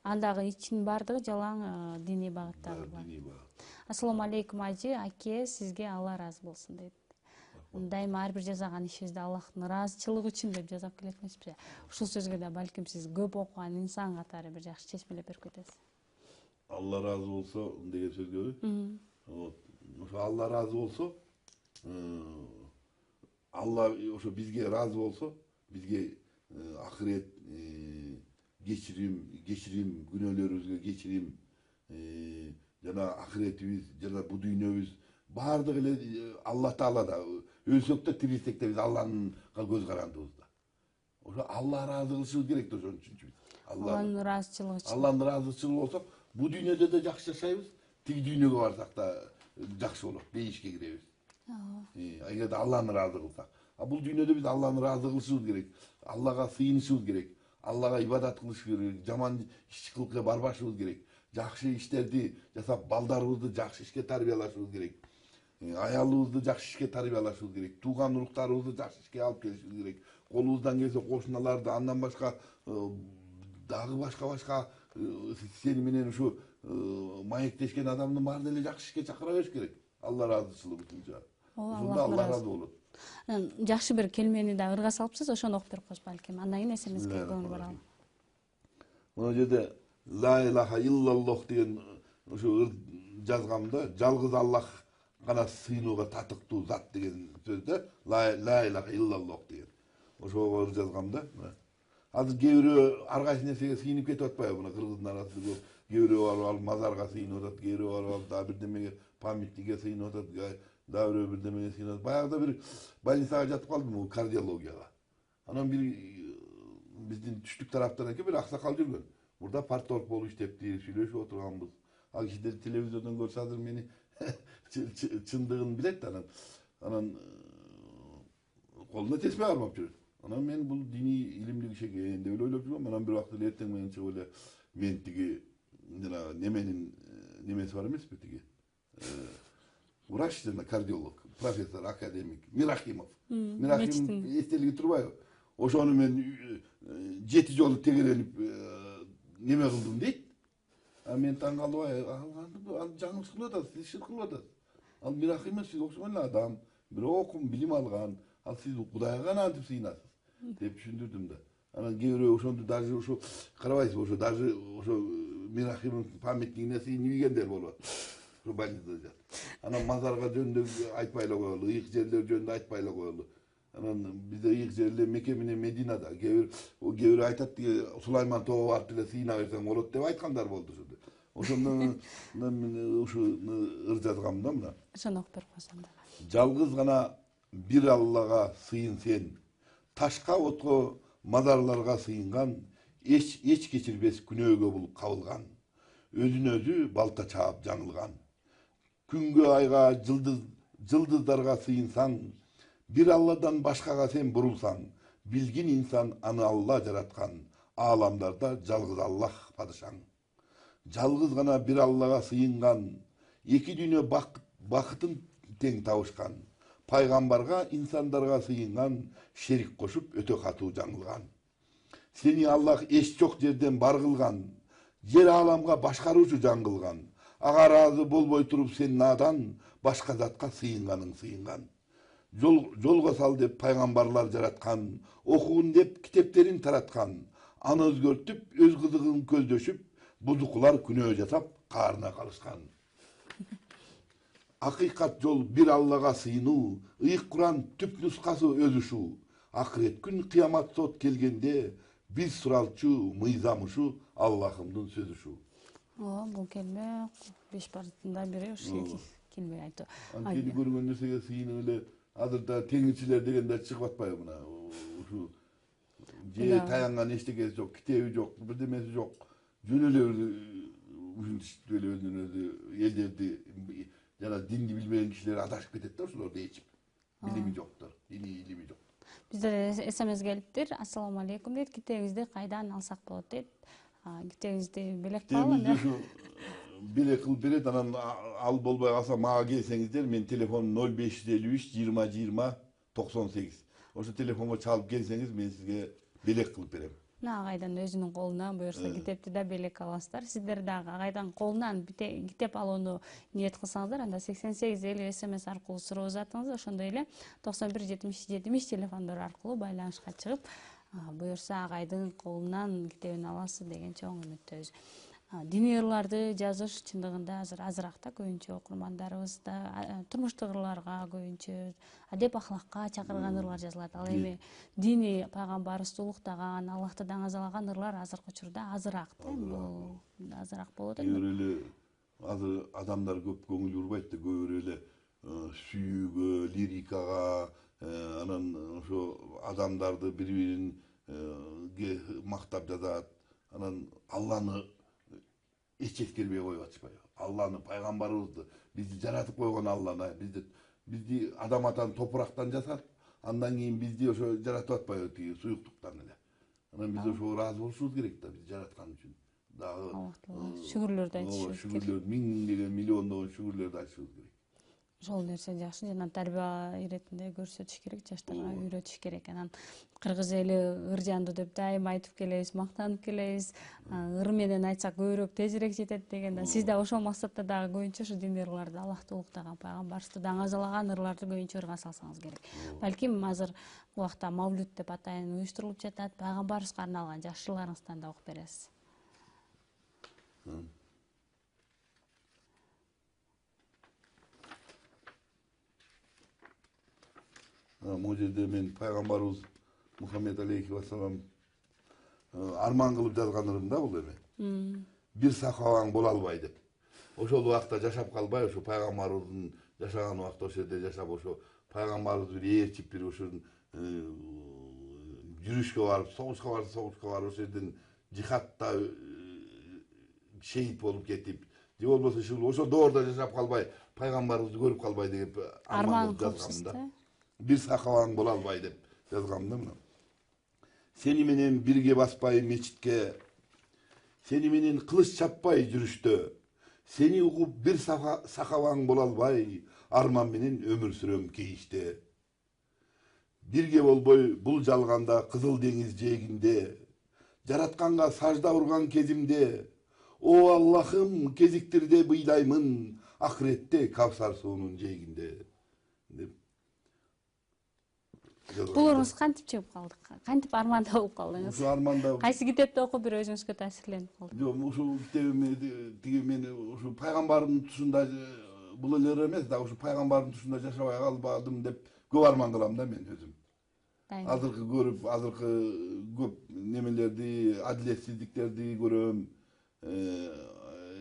Андагы ичинин баардыгы жалаң диний багыттагы бар. Ассаламу алейкум ажы, аке, сизге Алла ыраазы болсун дейт. Дайыма ар бир жасаган ишибизде Аллахтын ыраазычылыгы үчүн деп жазап келет эмеспи? Ушул сөзгө да балким сиз көп окуган инсан катары бир жакшы чечмелеп берип кетесиз.
Алла ыраазы болсо деген сөзгө. Вот. Ошо Алла ыраазы болсо, Алла ошо бизге ыраазы болсо, бизге акырет кечирим, күнөөлөрүбүзгө кечирим, жана акыретибиз, жана бу дүйнөбүз баардыгы эле Алла Таала да өлсөк да тирилсек да биз Алланын көз карандыбызда. Ошо Алла ыраазы кылышыбыз керек да ошон үчүн биз. Алланын ыраазычылыгы үчүн. Алланын ыраазычылыгы болсок, бу дүйнөдө да жакшы жашайбыз, тиги дүйнөгө барсак да жакшы болот, бейишке киребиз. Эгерде Алланы ыраазы кылсак. А бул дүйнөдө биз Алланы ыраазы кылышыбыз керек. Аллага сыйынышыбыз керек. Аллага ибадат кылыш керек, жаман иш кылыкка барбашыбыз керек. Жакшы иштерди жасап балдарыбызды жакшы ишке тарбиялашыбыз керек. Аялыбызды жакшы ишке тарбиялашыбыз керек. Тууган уруктарыбызды жакшы ишке алып келишибиз керек. Колубуздан келсе кошуналарды, андан башка дагы башка сени менен ушу маектешкен адамдын баарын эле жакшы ишке чакыра бериш керек. Алла ыраазычылыгы үчүнчү. Ошондо Алла ыраазы болот.
Жакшы бир келмени да ырга салыпсыз, ошону окуп берип коюш балким. Андан кийин СМСке көңүл буралы.
Мына жерде ла илаха иллаллох деген ушу жазгамда, жалгыз Аллах гана сыйынууга татыктуу зат деген сөздө ла илаха иллаллох деген. Ошого жазгамда. Азыр кээ бирөө ар кайсы нерсеге сыйынып кетип атпайбы? Мына кыргыздын арасында кээ бирөө барып мазарга сыйынып атат, кээ бирөө барып дагы бирдемеге памятникке сыйынып атат, дагы бирөө бирдемеге сыйынып атат. Баягыда бир больницага жатып калдым, кардиологияга. Анан бир биздин түштүк тараптан бир аксакал жүргөн. Burada partorg болуп иштепти, сүйлөшүп отурганбыз. Ал кишилер телевизордон көрсө азыр мени чындыгын билет, анан колуна тесме кармап жүрөт. Анан мен бул диний илимдүү киши экен деп ойлоп жүргөм. Анан бир убакта эртең менен чыгып эле мен тиги жана неменин немеси бар эмеспи тиги? Врач жана кардиолог, профессор, академик Мирахимов. Мирахимов эстелиги турбайбы? Ошону мен 7 жолу тегеренип неме кылдым дейт. А мен таң калбай, ал жаңылыш кылып атасыз, сиз ширк кылып атасыз. Ал Мирахимов сиз окшогон эле адам, бир окум, билим алган, ал сиз Кудайга гана антип сыйынасыз деп түшүндүрдүм да. Анан кээ бирөө ошондо даже ошо карабайсызбы, ошо даже ошо Мирахимов памятнигине сыйынып ийгендер болот. Ошо больницада жатып. Анан мазарга жөнүндө айтпай эле коелу, ыйык жерлер жөнүндө айтпай эле коелу. Анан бизде ыйык жерлер Мекке менен Мединада. Кээ бир айтат тиги Сулайман тоого барып эле сыйына берсең болот деп айткандар болду ошондо. Ошондон мен ушуну ыр жазгам да мына.
Ошону окуп берип койсоң да.
Жалгыз гана бир Аллага сыйын сен. Ташка, отко, мазарларга сыйынган, эч кечирбес күнөөгө бул кабылган. Өзүн өзү балта чаап жаңылган. Күнгө, айга, жылдыздарга сыйынсаң, бир Алладан башкага сен бурулсаң, билгин инсан аны Алла жараткан, ааламдарда жалгыз Аллах падышаң. Жалгыз гана бир Аллага сыйынган, эки дүйнө бакытын тең табышкан, пайгамбарга, инсандарга сыйынган, шерик кошуп өтө катуу жаңылган. Сени Аллах эч жок жерден бар кылган, жер ааламга башкаруучу жан кылган. Ага ыраазы болбой туруп сен надан, башка затка сыйынганың сыйынган. Жолго сал деп пайгамбарлар жараткан, окугун деп китептерин тараткан, аны өзгөртүп, өз кызыгын көздөшүп, бузукулар күнөө жасап, каарына калышкан. Акыйкат жол бир Аллага сыйынуу, ыйык Куран түп нускасы өз ушул. Акырет күн кыямат сот келгенде, биз суралчу, мыйзам ушу, Аллахымдын сөзү ушул.
Бул келме 5 партында бири ушул келме айтуу.
Анткени көргөн нерсеге сыйынып эле азыр да теңирчилер дегендер чыгып атпайбы мына ушу же таянган эчтекеси жок, китеби жок, бирдемеси жок. Жөн эле ушинтип эле өзүнүн өзү элдерди жана динди билбеген кишилер адашып кетет да ошолорду ээчип. Билими жоктор, диний илими жок.
Бизде СМС келиптир. Ассаламу алейкум дейт. Китебизди кайдан алсак болот дейт. Китебизди белек кылалы.
Белек кылып берет, анан ал болбой калса мага келсеңиздер, мен телефонум 0553 20 20 98. Ошо телефонго чалып келсеңиз, мен сизге белек кылып берем.
Агайдан өзүнүн колунан буюрса китепти да белек аласыздар. Сиздер дагы агайдан колунан китеп алууну ниет кылсаңыздар, анда 8850 СМС аркылуу суроо uzатыңыз, ошондой эле 91 70 70 телефондор аркылуу байланышка чыгып, буюрса агайдын колунан китебин аласыз деген чоң үмүттөбүз. Диний ырларды жазыш чындыгында азыраак да көбүнчө окурмандарыбыз да турмуштук ырларга көбүнчө адеп ахлакка чакырган ырлар жазылат. Ал эми диний пайгамбарыбызды улуктаган, Аллахты даңазалаган ырлар азыркы учурда азыраак да. Бул азыраак болот.
Көбүрөөк эле азыр адамдар көп көңүл бурбайт да, көбүрөөк эле сүйүүгө, лирикага, анан ошо адамдарды бири-бирин мактап жазат. Анан Алланы эч эскербей коюп атышпайбы? Алланы, пайгамбарыбызды, бизди жаратып койгон Алланы, бизди адам атан топурактан жасап, андан кийин бизди ошо жаратып атпайбы тиги суюктуктан эле. Анан биз ошого ыраазы болушубуз керек да, биз жараткан үчүн. Дагы
шүгүрлөрдү айтышыбыз керек.
Шүгүрлөр, миңдеген, миллиондогон шүгүрлөрдү айтышыбыз керек.
Ошол нерсе жакшы, жана тарбия иретинде көрсөтүш керек, жаштарга үйрөтүш керек. Анан кыргыз эли ыр жандуу деп дайыма айтып келебиз, мактанып келебиз. Ыр менен айтсак көбүрөөк тезирээк жетет деген. Сиз да ошол максатта дагы көбүнчө ушу динди ырларды, Аллахты улуктаган, пайгамбарыбызды даңазалаган ырларды көбүнчө ырга салсаңыз керек. Балким азыр убакта мавлюд деп атайын уюштурулуп жатат, пайгамбарыбызга арналган жаш ырларыңыздан да окуп бересиз.
Могу жерде мен пайгамбарыбыз Мухаммед алейхи вассалам арман кылып жазган ырым да бул эми. Бир сахабаң боло албай деп. Ошол убакта жашап калбай, ошо пайгамбарыбыздын жашаган убакта ошол жерде жашап, ошо пайгамбарыбыз бир ээрчип бир ошо жүрүшкө барып, согушка барып, ошол жерден жихадта шейит болуп кетип, же болбосо ошол доордо жашап калбай, пайгамбарыбызды көрүп калбай деп арман кылып жазгам да. Бир сахабаң боло албай деп жазгам да мына. Сени менен бирге баспай мечитке, сени менен кылыч чаппай жүрүштө, сени угуп бир сахабаң боло албай, арман менен өмүр сүрөм кейиште. Бирге болбой бул жалганда кызыл деңиз жээгинде, жаратканга сажда урган кезимде, о Аллахым кезиктирде быйлаймын, ахиретте Кавсар суунун жээгинде деп.
Бул ырыңыз кантип чыгып калды? Кантип арманда болуп калдыңыз?
Ушу арманда
Кайсы китепти окуп бир өзүңүзгө таасирленип калдыңыз?
Жок, ушул китебиме мен ушу пайгамбардын тушунда бул эле ыр эмес, да ушу пайгамбардын тушунда жашабай калбадым деп көп арман кылам да мен өзүм. Азыркы көрүп, азыркы көп немелерди, адилетсиздиктерди көрөм.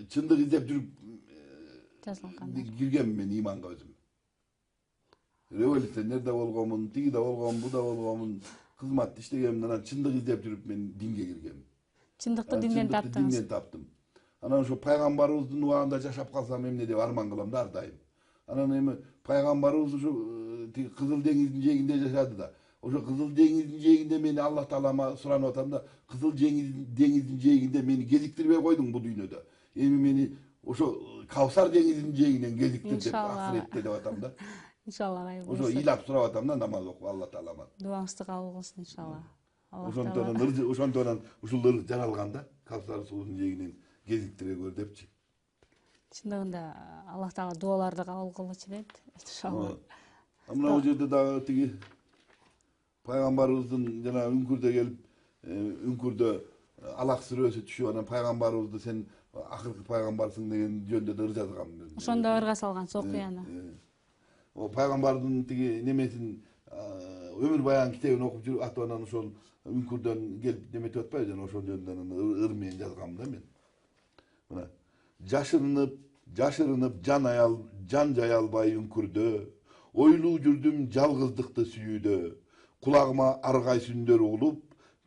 Чындык издеп жүрүп
жазылган.
Киргем мен иманга өзүм. Революционер да болгонмун, тиги да болгонмун, бу да болгонмун, кызмат иштегем, анан чындык издеп жүрүп мен динге киргем.
Чындыкты динден таптыңыз.
Динден таптым. Анан ошо пайгамбарыбыздын убагында жашап калсам эмне деп арман кылам да ар дайым. Анан эми пайгамбарыбыз ушу Кызыл деңиздин жээгинде жашады да. Ошо Кызыл деңиздин жээгинде мени Аллах Таалама суранып атам да, Кызыл деңиздин жээгинде мени кезиктирбей койдуң бул дүйнөдө. Эми мени ошо Кавсар деңиздин жээгинен кезиктир деп ахиретте деп атам да.
Иншалла.
Ошо ыйлап сурап атам да намаз окуп Алла Тааламан.
Дуаңызды кабыл кылсын иншалла.
Ошондон ушул ыр жаралган да, Кавсар суунун жээгинен кезиктире көр депчи.
Чындыгында Аллах Таала дуаларды кабыл кылчу дейт. Иншалла.
Мына бул жерде дагы тиги пайгамбарыбыздын жана үңкүрдө келип, үңкүрдө Алак сүрөсү түшүп, анан пайгамбарыбызды сен акыркы пайгамбарсың деген жөнүндө да ыр жазгам.
Ошондо ырга салган окуяны.
О пайгамбардын тиги немесин өмүр баян китебин окуп жүрүп атып, анан ошол үңкүрдөн келип неметип атпайбы, жана ошол жөнүндө ыр менен жазгам да мен. Мына жашырынып жан жая албай үңкүрдө, ойлуу жүрдүм жалгыздыкты сүйүүдө, кулагыма аргай сүндөр угулуп,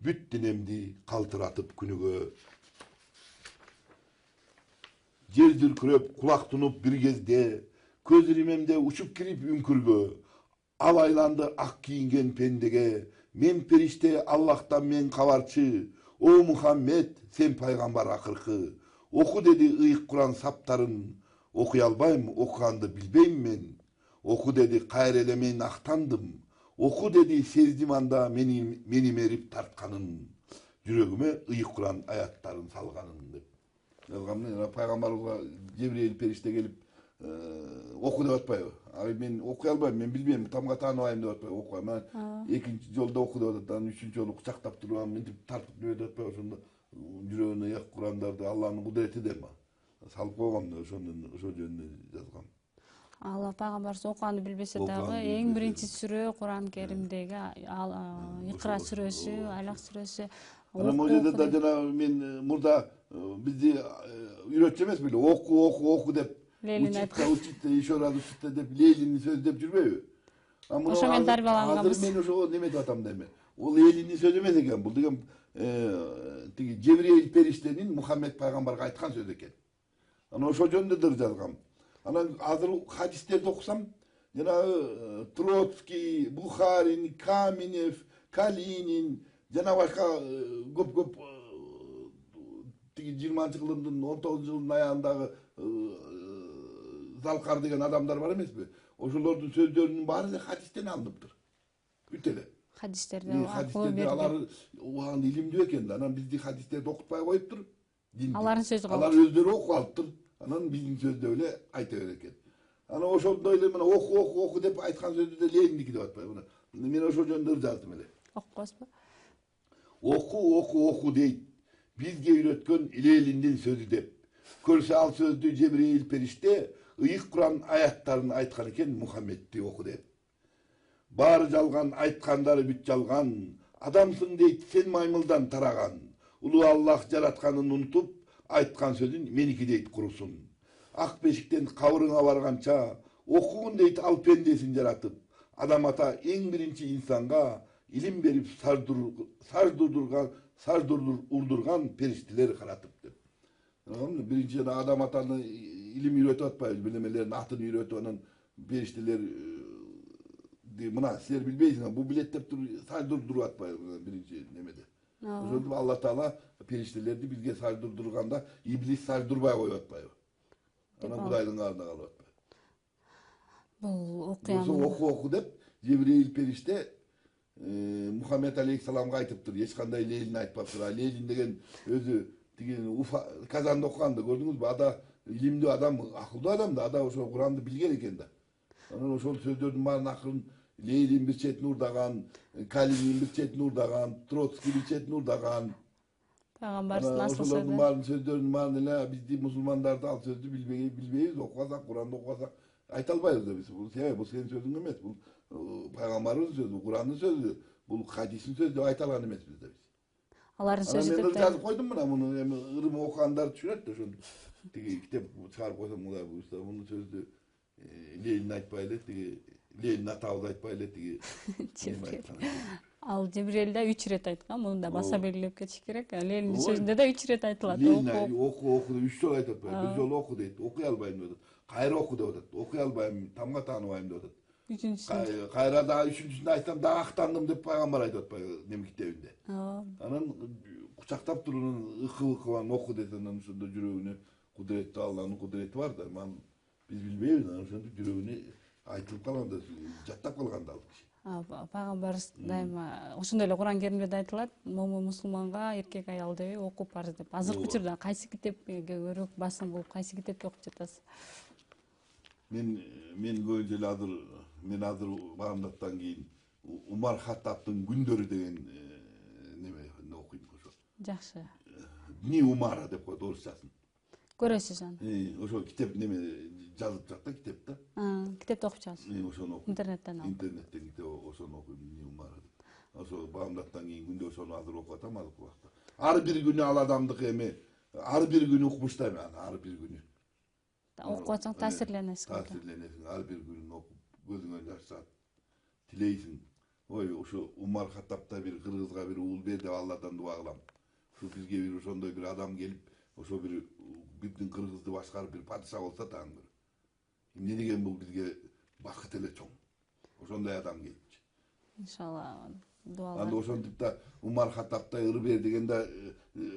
бүт денемди калтыратып күнүгө. Жер дүркүрөп, кулак тунуп бир кезде, көз иримемде учуп кирип үңкүргө, ал айланды ак кийинген пендеге, мен периште Аллахтан мен кабарчы, о Мухаммед, сен пайгамбар акыркы, оку деди ыйык Куран саптарын, окуй албайм, окуганды билбейм мен, оку деди кайра эле мен актандым, оку деди сездим анда мени мерип тартканын, жүрөгүмө ыйык Куран аяттарын салганын деп. Жазгам, пайгамбарыбызга Жебрейил периште келип оку деп атпайбы? Мен окуй албайм, мен билбейм, тамга тааныбайм деп атпайбы? Окуйм. Экинчи жолдо оку деп атат, анан үчүнчү жолу кучактап туруп, мынтип тартып деп атпайбы? Ошондо жүрөгүнө ыйык Курандарды Алланын кудурети деп салып койгом да, ошол жөнүндө жазгам.
Алла пайгамбарыбыз окуганды билбесе дагы эң биринчи сүрө Куран Керимдеги Икра сүрөсү, Алак сүрөсү.
Анан могу жерде да жана мен мурда бизди үйрөтчү эмес беле, оку деп. Учиться, еще раз учиться деп, Ленинин сөзү деп жүрбөйбү?
Ошо менен тарбияланганбыз.
Азыр мен ошого неметип атам деме. Ол Ленинин сөзү эмес экен, бул деген тиги Жебрейил периштенин Мухаммед пайгамбарга айткан сөзү экен. Анан ошол жөнүндө да жазгам. Анан азыр хадистерди окусам, жана Троцкий, Бухарин, Каменев, Калинин, жана башка көп тиги 20-жылдын 19-жылдын аягындагы Залкар деген адамдар бар эмеспи? Ошолордун сөздөрүнүн баары эле хадистен алыныптыр. Бүт эле.
Хадистерде
Хадистерде алар убагында илимдүү экен да. Анан бизди хадистерди окутпай коюптур.
Алардын сөзү калды.
Алар өздөрү окуп алыптыр. Анан биздин сөздөп эле айта берет экен. Анан ошондой эле мына оку деп айткан сөздү да Лениндики деп атпайбы мына. Мен ошол жөнүндө жаздым эле.
Окуңузбу?
Оку дейт. Бизге үйрөткөн Лениндин сөзү деп. Көрсө ал сөздү Жебрейил периште ыйык Куран аяттарын айткан экен Мухаммедти оку деп. Баары жалган, айткандары бүт жалган. Адамсың дейт сен маймылдан тараган. Улуу Аллах жаратканын унутуп, айткан сөзүн меники дейт курусун. Ак бешиктен кабырыңа барганча, окугун дейт ал пендесин жаратып. Адам ата эң биринчи инсанга илим берип урдурган периштелер каратып деп. Биринчи адам атаны илим үйрөтүп атпайбыз, билемелерин атын үйрөтүп анан периштелер мына силер билбейсиңер, бул билет деп сардурдуруп атпайбы биринчи немеде. Ошондуп Алла Таала периштелерди бизге сардурдурганда иблис сардурбай коюп атпайбы. Анан Кудайдын алдына калып атпайбы.
Бул окуяны
Оку деп Жебрейил периште Мухаммед алейхисаламга айтыптыр. Эч кандай Ленин айтпаптыр. Ленин деген өзү тиги Казанда окуганды көрдүңүзбү? Ада илимдүү адам, акылдуу адам да, ада ошо Куранды билген экен да. Анан ошол сөздөрдүн баарын акырын Ленин бир четин урдаган, Калинин бир четин урдаган, Троцкий бир четин урдаган.
пайгамбардын асыл
Ошолордун баарын сөздөрүнүн баарын эле бизди мусулмандарды ал сөздү билбейбиз, окубасак, Куранды окубасак айта албайбыз да биз. Бул сенин сөзүң эмес, бул пайгамбардын сөзү, Курандын сөзү, бул хадистин сөзү деп айта алган эмеспиз да биз.
Алардын сөзү
Мен
деп
жазып койдум мына муну, эми ырым окугандар түшүнөт да ошону. Тиги китеп чыгарып койсом мындай буюрса, мунун сөздү Ленин айтпай эле, тиги Ленин атабыз айтпай эле, тиги
ал Жебрейил да 3 ирет айткан, муну да баса белгилеп кетиш керек. Лениндин сөзүндө да 3 ирет айтылат.
Оку 3 жолу айтып атпайбы, бир жолу оку дейт, окуй албайм деп атат. Кайра оку деп атат, окуй албайм, тамга тааныбайм деп атат.
Үчүнчүсү
Кайра дагы үчүнчүсүндө айтсам дагы актандым деп пайгамбар айтып атпайбы неме китебинде. Анан кучактап туруп ыкы-ыкыбан оку десе, анан ошондо жүрөгүнө кудуреттүү Алланын кудурети бар да. Биз билбейбиз, анан ошондо жүрөгүнө айтылып калган да, жаттап калган да ал киши.
Пайгамбарыбыз дайыма ошондой эле Куран Керимде айтылат, момун мусулманга эркек аял дебей окуу парыз деп. Азыркы учурда кайсы китепке көбүрөөк басым болуп, кайсы китепти окуп жатасыз?
Мен көбүнчө эле азыр баамдаттан кийин Умар Хаттабтын күндөрү деген неме окуйм ошо.
Жакшы.
Дни Умара деп коет орусчасын.
Көрөсүз аны?
Ошо китеп неме жазып жатат да, китеп да.
Китепти окуп чыгасыз?
Ошону окуйм.
Интернеттен алып.
Интернеттен китеп ошону окуйм, Дни Умара деп. Ошо баамдаттан кийин күндө ошону азыр окуп атам азыркы убакта. Ар бир күнү ал адамдыкы эми, ар бир күнү укмуштайм аны, ар бир күнү.
Окуп атсаң таасирленесиң.
Таасирленесиң, ар бир күнүн окуп көзүңө жаш чыгат. Тилейсиң. Ой, ошо Умар Хаттабта бир кыргызга бир уул бер деп Алладан дуа кылам. Ушу бизге бир ошондой бир адам келип, ошо бир биздин кыргызды башкарып бир падыша болсо таң бир. Эмне деген бул бизге бакыт эле чоң. Ошондой адам келипчи.
Иншалла дуалар.
Анда ошентип да Умар Хаттабтай ыр бер деген да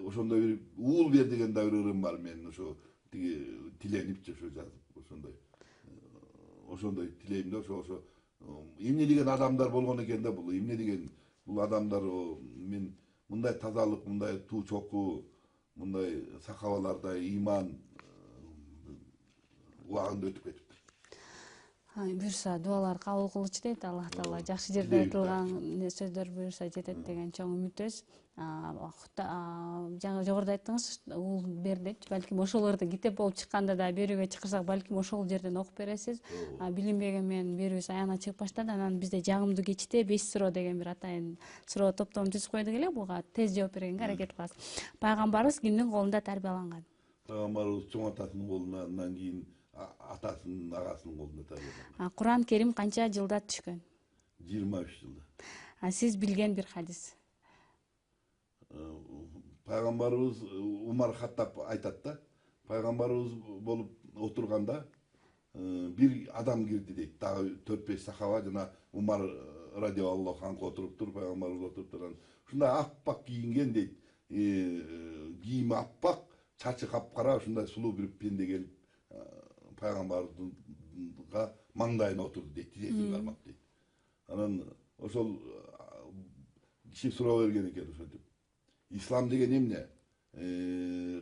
ошондой бир уул бер деген да бир ырым бар менин ошо тиги тиленипчи ошо жазып ошондой тилейм да ошо эмне деген адамдар болгон экен да бул эмне деген бул адамдар мен мындай тазалык, мындай туу чокуу, мындай сахабалардай ыйман убагында өтүп кетиптир.
Буюрса дуалар кабыл кылчу дейт Аллах Таала. Жакшы жерде айтылган сөздөр буюрса жетет деген чоң үмүтөбүз. Жаңы жогоруда айттыңыз, уул бер депчи, балким ошолорду китеп болуп чыкканда да берүүгө чакырсак, балким ошол жерден окуп бересиз. Билинбеген менен берүүбүз аягына чыгып баштады. Анан бизде жагымдуу кечте 5 суроо деген бир атайын суроо топтомун түзүп койдук эле. Буга тез жооп бергенге аракет кылабыз. Пайгамбарыбыз кимдин колунда тарбияланган?
Пайгамбарыбыз чоң атасынын колунда, андан кийин атасынын агасынын колунда тарбияланган.
Куран Керим канча жылда түшкөн?
23 жылда.
Сиз билген бир хадис?
Пайгамбарыбыз Умар Хаттаб айтат да, пайгамбарыбыз болуп отурганда бир адам кирди дейт. Дагы 4-5 сахаба жана Умар радио Аллаханга отуруп туруп пайгамбарыбыз отуруп турган ушундай аппак кийинген дейт, кийими аппак, чачы капкара ушундай сулуу бир пенде келип пайгамбарыбызга маңдайына отурду дейт, тизесин кармап дейт. Анан ошол киши суроо берген экен ошентип, ислам деген эмне,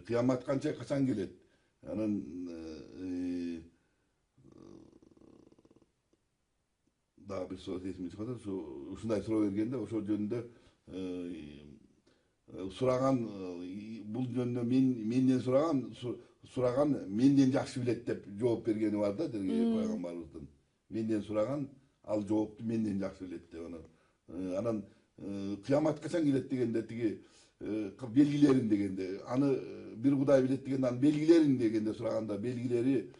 кыямат качан келет, анан дагы бир суроо эсиме чыгып атат, ушундай суроо бергенде ошол жөнүндө сураган, бул жөнүндө менден сураган менден жакшы билет деп жооп бергени бар да, пайгамбарыбыздын. Менден сураган ал жоопту менден жакшы билет деп. Анан кыямат качан келет дегенде тиги белгилерин дегенде, аны бир Кудай билет дегенде анын белгилерин дегенде сураганда, белгилери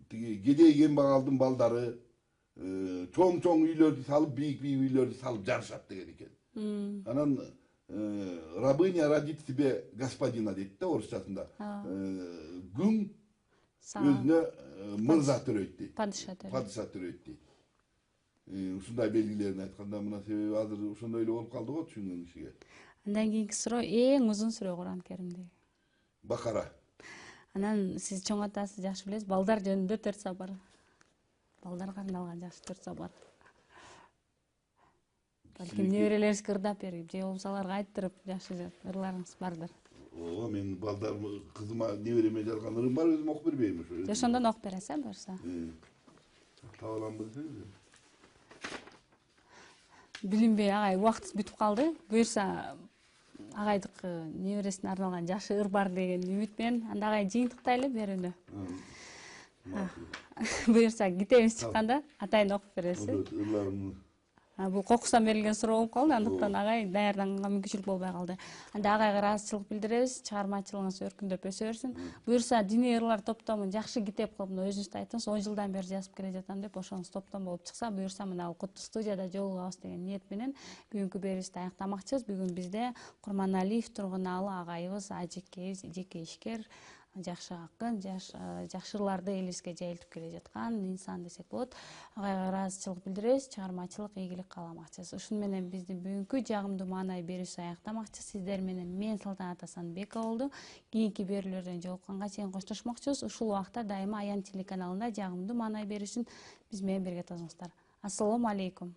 тиги кедей кембагалдын балдары чоң үйлөрдү салып, бийик үйлөрдү салып жарышат деген экен. Анан рабыня родит себе господина дейт да орусчасында. Күң өзүнө мырза төрөйт дейт. Падыша төрөйт дейт. Ушундай белгилерин айтканда, мына себеби азыр ошондой эле болуп калды го түшүнгөн кишиге. Андан
кийинки суроо эң узун суроо Куран Керимдеги.
Бакара.
Анан сиз чоң атасы жакшы билесиз, балдар жөнүндө 4 сабар. Балдарга арналган жакшы 4 сабар. Балким неберелерибизге ырдап берип, же болбосо аларга айттырып жакшы ырларыңыз бардыр.
Ооба, мен балдарым, кызыма, небереме жазган ырым бар, өзүм окуп бербейм ошо.
Же ошондон окуп бересиз, буюрса.
Таба алам десеңиз.
Билинбей агай, убактыбыз бүтүп калды. Буюрса агайдыкы небересине арналган жакшы ыр бар деген үмүт менен, анда агай жыйынтыктайлы берүүнү. Буюрса китебиз чыкканда атайын окуп бересиз. Бул кокустан берилген суроо болуп калды, андыктан агай даярданганга мүмкүнчүлүк болбой калды. Анда агайга ыраазычылык билдиребиз, чыгармачылыгыңыз өркүндөп өсө берсин. Буюрса диний ырлар топтомун жакшы китеп кылып, өзүңүз да айттыңыз, 10 жылдан бери жазып келе жатам деп, ошоңуз топтом болуп чыкса, буюрса мына Куттуу студияда жолугабыз деген ниет менен бүгүнкү берүүбүздү аяктамакчыбыз. Бүгүн бизде Курманалиев Тургунаалы агайыбыз, ажекебиз, жеке ишкер, жакшы акын, жакшы ырларды элибизге жайылтып келе жаткан инсан десек болот. Агайга ыраазычылык билдиребиз, чыгармачылык ийгилик кааламакчыбыз. Ушун менен биздин бүгүнкү жагымдуу маанай берүүсү аяктамакчы. Сиздер менен мен Салтанат Асанбекова болду. Кийинки берүүлөрдөн жолукканга чейин коштошмокчубуз. Ушул убакта дайыма Аян телеканалында жагымдуу маанай берүүсүн биз менен бирге тосуңуздар. Ассалому алейкум.